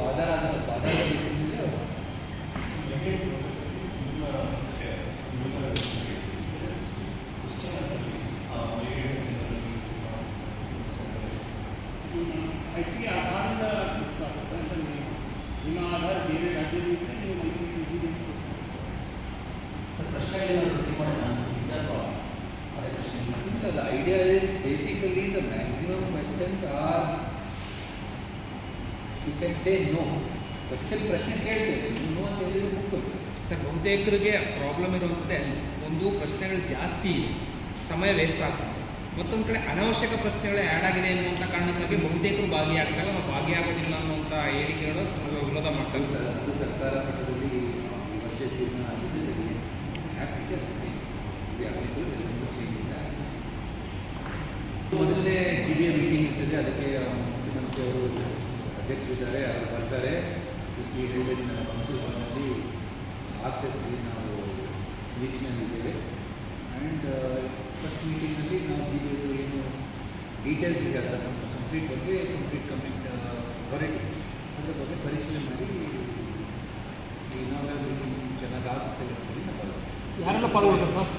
ಆಧಾರದ basis IT ಆಧಾರದ ನಿಮ್ಮ ಆಧಾರ ಬೇರೆ ರಾಜ್ಯದಲ್ಲಿ ಇದ್ದರೆ ನೀವು The idea is basically the maximum questions are, you can say no. ಪ್ರಶ್ನೆ ಕೇಳ್ತೇವೆ ನೋ ಅಂತ ಹೇಳಿದ್ರೆ ಮುಖ್ಯ ಸರ್. ಬಹುತೇಕರಿಗೆ ಪ್ರಾಬ್ಲಮ್ ಇರುವಂಥದ್ದೇ ಅಲ್ಲಿ. ಒಂದು ಪ್ರಶ್ನೆಗಳು ಜಾಸ್ತಿ ಇದೆ, ಸಮಯ ವೇಸ್ಟ್ ಆಗ್ತದೆ. ಮತ್ತೊಂದು ಕಡೆ ಅನಾವಶ್ಯಕ ಪ್ರಶ್ನೆಗಳು ಆ್ಯಡ್ ಆಗಿದೆ ಅನ್ನುವಂಥ ಕಾರಣಕ್ಕಾಗಿ ಬಹುತೇಕರು ಭಾಗಿಯಾಗ್ತಾರೆ. ನಾವು ಭಾಗಿಯಾಗೋದಿಲ್ಲ ಅನ್ನುವಂಥ ಹೇಳಿಕೆಗಳು ವಿರೋಧ ಮಾಡ್ತಾರೆ ಸರ್. ಅದು ಸರ್ಕಾರ ಮಟ್ಟದಲ್ಲಿ ಇವತ್ತೇ ತೀರ್ಮಾನ ಆಗಿದೆ. ಮೊದಲನೇ GBA ಮೀಟಿಂಗ್ ಇರ್ತದೆ, ಅದಕ್ಕೆ ಮುಖ್ಯಮಂತ್ರಿ ಅವರು ಅಧ್ಯಕ್ಷರಿದ್ದಾರೆ, ಅವರು ಬರ್ತಾರೆ. ಈ ಹೇಳಿನ ಕೌನ್ಸಿಲ್ ಹಾಲ್ನಲ್ಲಿ ಆಗ್ತದೆ, ನಾವು ನಿರೀಕ್ಷೆಯಲ್ಲಿದ್ದೇವೆ. ಆ್ಯಂಡ್ ಫಸ್ಟ್ ಮೀಟಿಂಗ್ನಲ್ಲಿ ನಾವು GBA ಏನು ಡೀಟೇಲ್ಸ್ ಇದೆ ಅದರ ಕಂಪ್ಲೀಟ್ ಬಗ್ಗೆ, ಕಂಪ್ಲೀಟ್ ಕಮಿಟ್ ಅಥಾರಿಟಿ ಅದರ ಬಗ್ಗೆ ಪರಿಶೀಲನೆ ಮಾಡಿ ಈ ನಾವೆಲ್ಲ ಮೀಟಿಂಗ್ ಚೆನ್ನಾಗಿ ಆಗುತ್ತೆ ಅಂತೇಳಿ ನಾವು ಭಾವಿಸ್ತೀವಿ. ಯಾರೆಲ್ಲ ಪಾಲ್ಗೊಳ್ತಾರೆ ಸರ್?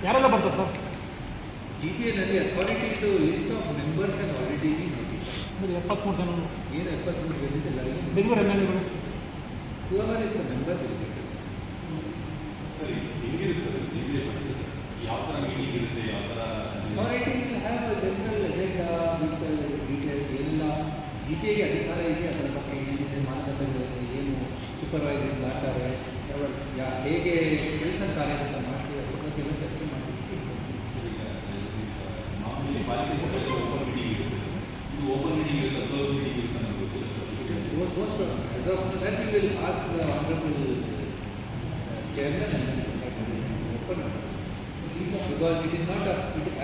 ಯಾರೆಲ್ಲ ಬರ್ತಾರೆ ಸರ್? GBAನಲ್ಲಿ ಅಥಾರಿಟಿದು list of members has already been notified. 73 ಜನ. ಏನು 73 ಜನ ಎಲ್ಲರಿಗೆ Bengaluru MLAಗಳು whoever is the member will get it. ಸರಿ, ಹೆಂಗಿರುತ್ತೆ ಸರ್ GBA ಫಸ್ಟ್ ಸರ್? ಯಾವ ಥರ ಮೀಟಿಂಗ್ ಇರುತ್ತೆ, ಯಾವ ಥರ? Authority will have a general agenda with details. ಎಲ್ಲ GBAಗೆ ಅಧಿಕಾರ ಇದೆ, ಅದರ ಬಗ್ಗೆ ಏನಿದೆ, ಮಾನದಂಡಗಳು ಏನು, ಸೂಪರ್ವೈಸರ್ ಮಾಡ್ತಾರೆ, ಹೇಗೆ ಕೆಲಸ ಕಾರ್ಯಗತ ಮಾಡ್ತೀವಿ, ಅದ್ರ ಬಗ್ಗೆ ಎಲ್ಲ ಚರ್ಚೆ ಮಾಡಲಿಕ್ಕೆ. ಮಾಮೂಲಿ ಪಾಲಿಕೆ ಸಭೆಯಲ್ಲಿ ಓಪನ್ ಮೀಟಿಂಗ್ ಇರುತ್ತೆ. ಇದು ಓಪನ್ ಮೀಟಿಂಗ್ ಇರುತ್ತೆ, ಕ್ಲೋಸ್ ಮೀಟಿಂಗ್ ಇರುತ್ತೆ ನಮ್ಗೆ ಗೊತ್ತಿಲ್ಲ. As of that we will ask the honorable chairman and then decide open because it is not a,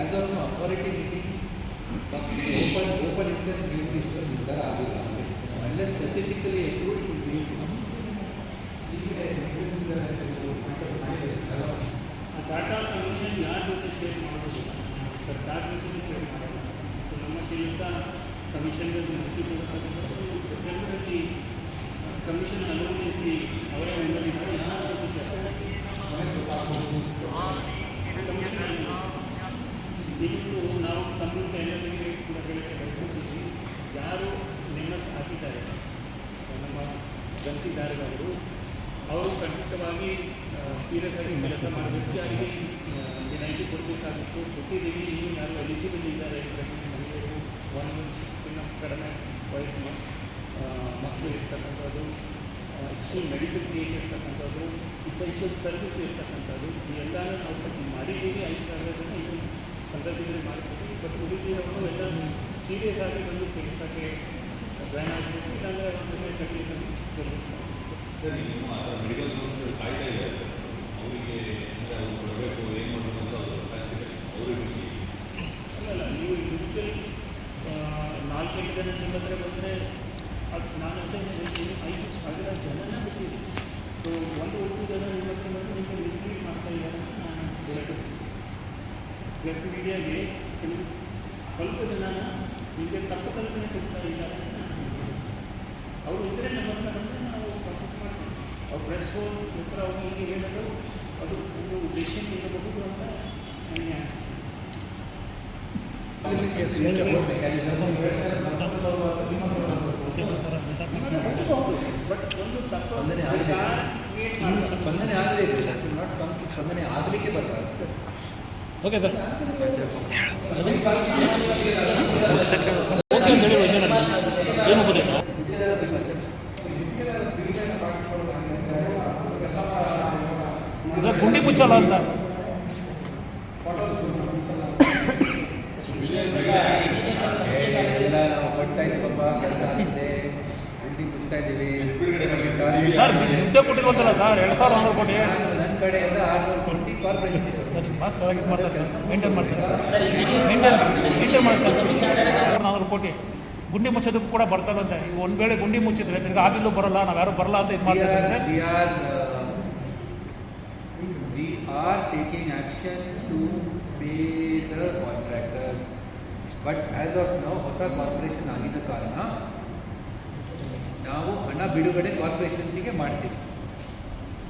as of now authority meeting open instance will be ನಿರ್ಧಾರ ಆಗಿಲ್ಲ unless specifically approved to be data commission ಯಾರ ಜೊತೆ share ಮಾಡೋದಿಲ್ಲ, ಸರ್ಕಾರ ಜೊತೆ share ಮಾಡೋಲ್ಲ. ನಮ್ಮ ಕೆಲಸ ಕಮಿಷನ್ಗೆ ಮಾಹಿತಿ ಕೊಡಬೇಕಾದ್ರೆ ಡಿಸೆಂಬರಲ್ಲಿ ಕಮಿಷನ್ ಅನುಮತಿಸಿ ಅವರ ಮೆಂಬರಿದ್ದಾರೆ ಯಾರು ಕಮಿಷನ್ ನೀವು ನಾವು ಕಂಪ್ಯೂಟರ್ ಎಲ್ಲರಿಗೆ ಕೂಡ ಹೇಳಕ್ಕೆ ಬಯಸುತ್ತೀವಿ. ಯಾರು ನೇಮಸ್ ಹಾಕಿದ್ದಾರೆ ನಮ್ಮ ಗಂತಿದಾರರವರು, ಅವರು ಖಂಡಿತವಾಗಿ ಸೀರಿಯಸ್ ಆಗಿ ಕೆಲಸ ಮಾಡಬೇಕು. ಯಾರಿಗೆ ವಿನಾಯಿತಿ ಕೊಡಬೇಕಾಗಿತ್ತು ಕೊಟ್ಟಿದ್ದೀವಿ. ಇನ್ನೂ ಯಾರು ಎಲಿಜಿಬಲ್ ಇದ್ದಾರೆ ಮಹಿಳೆಯರು, ಒಂದು ಕಡಿಮೆ ವಯಸ್ಸಿನ ಮಕ್ಕಳು ಇರ್ತಕ್ಕಂಥದ್ದು, ಎಕ್ಸ್ಟ್ರೀಮ್ ಮೆಡಿಕಲ್ ಕೇಸ್ ಇರ್ತಕ್ಕಂಥದ್ದು, ಇಸೆನ್ಷಿಯಲ್ ಸರ್ವಿಸ್ ಇರ್ತಕ್ಕಂಥದ್ದು, ಇವೆಲ್ಲನೂ ನಾವು ಮಾಡಿದ್ದೀವಿ. 5,000 ಜನ ಇದು ಸಂದರ್ಭದಲ್ಲಿ ಮಾಡಿಕೊಡ್ತೀವಿ. ಬಟ್ ಉಳಿದಿರೋರು ಎಲ್ಲ ಸೀರಿಯಸ್ ಆಗಿ ಬಂದು ಕೆಲಸಕ್ಕೆ ಜಾಯ್ನ್ ಆಗಬೇಕು, ಇಲ್ಲಾಂದರೆ ಒಂದು ಕಟ್ಟಲಿಕ್ಕೆ ಕೊಡಬೇಕು. ಸರ್, ನಿಮ್ಮ ಮೆಡಿಕಲ್ ಕೋರ್ಸ್ ಕಾಯ್ತಾ ಇದ್ದಾರೆ ಸರ್, ಅವರಿಗೆ ಅವರು ಕೊಡಬೇಕು, ಏನು ಮಾಡಬೇಕು ಅಂತ ಅವರಿಗೆ ಅಲ್ಲಲ್ಲ, ನೀವು ಇಂಡಿವಿಜುವಲ್ 4-5 ಜನ ನಿಮ್ಮ ಹತ್ರ ಬಂದರೆ ಅದು ನಾನು ಅಂತ 5,000 ಜನನ ಬಿಟ್ಟಿದ್ದೀನಿ. ಸೊ 1-2 ಜನ ನಿಮ್ಮ ಹತ್ರ ಬಂದು ನಿಮಗೆ ಮಿಸ್ಲೀಡ್ ಮಾಡ್ತಾ ಇದ್ದಾರೆ ಅಂತ ನಾನು ಹೇಳಕ್ಕೆ ಪ್ಲಸ್ ಮೀಡಿಯಾಗೆ ಕೆಲವು ಸ್ವಲ್ಪ ಜನ ನಿಮಗೆ ತಪ್ಪು ಕಲ್ಪನೆ ಕೊಡ್ತಾ ಇದ್ದಾರೆ ಅಂತ ನಾನು ಹೇಳ್ತೀನಿ. ಅವರು ಇದ್ದರೆ ನಮ್ಮ ಹತ್ರ ಬಂದರೆ ನಾವು ಪ್ರಾಸೆಸ್ ಮಾಡ್ತೀವಿ. ಅವ್ರು ಪ್ರೆಸ್ ಉತ್ತರ ಅವರಿಗೆ ಹೇಳೋದು ಅದು ಒಂದು ಡಿಸಿಷನ್ ಇರಬಹುದು ಅಂತ ನನಗೆ ಬಟ್ ಒಂದು ಸ್ಪಂದನೆ ಆಗಲಿಕ್ಕೆ ನಾಟ್ ಕಮ್ ಸ್ಪಂದನೆ ಆಗಲಿಕ್ಕೆ ಬರ್ತಾರೆ. Okay sir. ಏನು ಗೊತ್ತಿಲ್ಲ ಗುಂಡಿ ಮುಚ್ಚಲ್ಲ ಅಂತ ಎಲ್ಲ ನಾವು ಕೊಡ್ತಾ ಇದ್ದೀವಿ, ಗುಂಡಿ ಮುಚ್ತಾ ಇದ್ದೀವಿ ಸರ್. ದುಡ್ಡೇ ಕೊಟ್ಟಿಲ್ವಂತಲ್ಲ ಸರ್, 2,100 ಕೋಟಿ. ನನ್ನ ಕಡೆಯಿಂದ 600 ಕೋಟಿ ಕಾರ್ಪೊರೇಷನ್ ಸರ್ ಮಾಸ್ ಮಾಡ್ತಾರೆ, ಮೇಂಟೈನ್ ಮಾಡ್ತಾರೆ, ಮೇಂಟೈನ್ ಮಾಡ್ತಾರೆ. 400 ಕೋಟಿ ಗುಂಡಿ ಮುಚ್ಚೋದಕ್ಕೂ ಕೂಡ ಬರ್ತಾರಂತೆ. ಈಗ ಒಂದು ವೇಳೆ ಗುಂಡಿ ಮುಚ್ಚಿದ್ರೆ ತಿರ್ಗಿ ಆಗಿಲ್ಲೂ ಬರೋಲ್ಲ, ನಾವು ಯಾರು ಬರಲ್ಲ ಅಂತ ಇದು ಮಾಡ್ತಾರೆ. We are taking action to pay the contractors, but as of now ಹೊಸ ಕಾರ್ಪೊರೇಷನ್ ಆಗಿದ್ದ ಕಾರಣ ನಾವು ಹಣ ಬಿಡುಗಡೆ ಕಾರ್ಪೊರೇಷನ್ಸಿಗೆ ಮಾಡ್ತೀವಿ.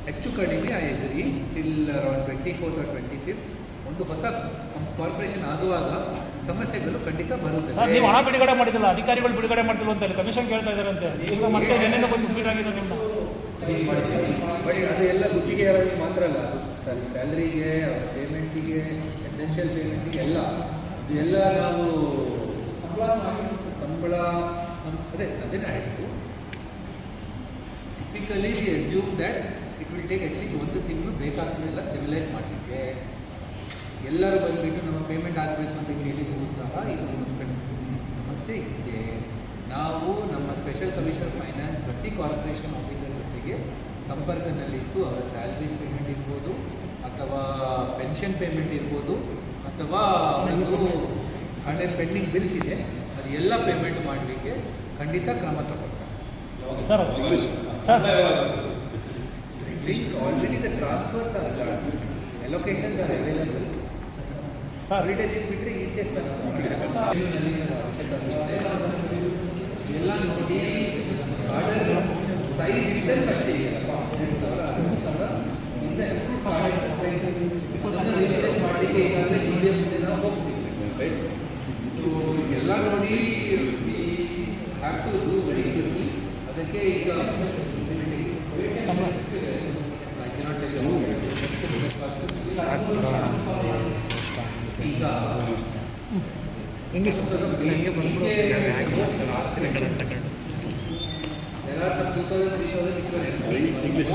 ಹೆಚ್ಚು ಕಡಿಮೆ I agree till around 24th or 25th ಒಂದು ಹೊಸ ಕಾರ್ಪೊರೇಷನ್ ಆಗುವಾಗ ಸಮಸ್ಯೆಗಳು ಖಂಡಿತ ಬರುತ್ತೆ. ಸರ್ ನೀವು ಹಣ ಬಿಡುಗಡೆ ಮಾಡಿದಿಲ್ಲ, ಅಧಿಕಾರಿಗಳು ಬಿಡುಗಡೆ ಮಾಡ್ತಿಲ್ಲ ಅಂತ ಹೇಳಿ ಕಮಿಷನ್ ಕೇಳ್ತಾ ಇದ್ದಾರಂತೆ. ಈಗ ಮತ್ತೆ ಏನೇನೋ ಬಂದು ರಿಪೀಟ್ ಆಗಿದೆ ನಿಮ್ದು. ಬಟ್ ಅದು ಎಲ್ಲ ಗುತ್ತಿಗೆಯವರಿಗೆ ಮಾತ್ರ ಅಲ್ಲ, ಸ್ಯಾಲ್ರಿಗೆ, ಪೇಮೆಂಟ್ಸಿಗೆ, ಎಸೆನ್ಷಿಯಲ್ ಪೇಮೆಂಟ್ಸಿಗೆ ಎಲ್ಲ ಇದು ಎಲ್ಲ ನಾವು ಸಂಬಳ ಅದೇನು ಹೇಳಿದ್ದು. Typically we assume that it will take at least ಒಂದು ತಿಂಗಳು ಬೇಕಾಗ್ತದೆ ಎಲ್ಲ ಸ್ಟೆಬಿಲೈಸ್ ಮಾಡಲಿಕ್ಕೆ. ಎಲ್ಲರೂ ಬಂದುಬಿಟ್ಟು ನಮ್ಮ ಪೇಮೆಂಟ್ ಆಗಬೇಕು ಅಂತ ಕೇಳಿದರೂ ಸಹ ಇದು ಸಮಸ್ಯೆ ಇದೆ. ನಾವು ನಮ್ಮ ಸ್ಪೆಷಲ್ ಕಮಿಷನರ್ ಫೈನಾನ್ಸ್ ಪ್ರತಿ ಕಾರ್ಪೊರೇಷನ್ ಆಫೀಸರ್ ಜೊತೆಗೆ ಸಂಪರ್ಕದಲ್ಲಿದ್ದು ಅವರ ಸ್ಯಾಲ್ರೀಸ್ ಪೇಮೆಂಟ್ ಇರ್ಬೋದು, ಅಥವಾ ಪೆನ್ಷನ್ ಪೇಮೆಂಟ್ ಇರ್ಬೋದು, ಅಥವಾ ಒಂದು ಹಳೆ ಪೆಂಡಿಂಗ್ ಬಿಲ್ಸ್ ಇದೆ ಅದು ಎಲ್ಲ ಪೇಮೆಂಟ್ ಮಾಡಲಿಕ್ಕೆ ಖಂಡಿತ ಕ್ರಮ ತಗೊಳ್ತಾರೆ. Sir sir already the transfers are allocations are available. ಹಾಲಿಡೇಸಿಗೆ ಬಿಟ್ಟರೆ ಈಸಿಯೆಸ್ಟ್ ಎಲ್ಲ ನೋಡಿ ಆರ್ಡರ್ ಸೈಜ್ ಇಟ್ಸೆಲ್ಫ್ ಅಷ್ಟೇ ಇದೆಯಲ್ಲಪ್ಪ, 12,000 ರಿವಿಷನ್ ಮಾಡಲಿಕ್ಕೆ ಈಗಾಗಲೇ GBM ಮುಂದೆ ನಾವು ಹೋಗ್ತೀವಿ. ಸೊ ಎಲ್ಲ ನೋಡಿ have to do very journey. ಅದಕ್ಕೆ ಈಗ ಈಗ English there are some 2000 English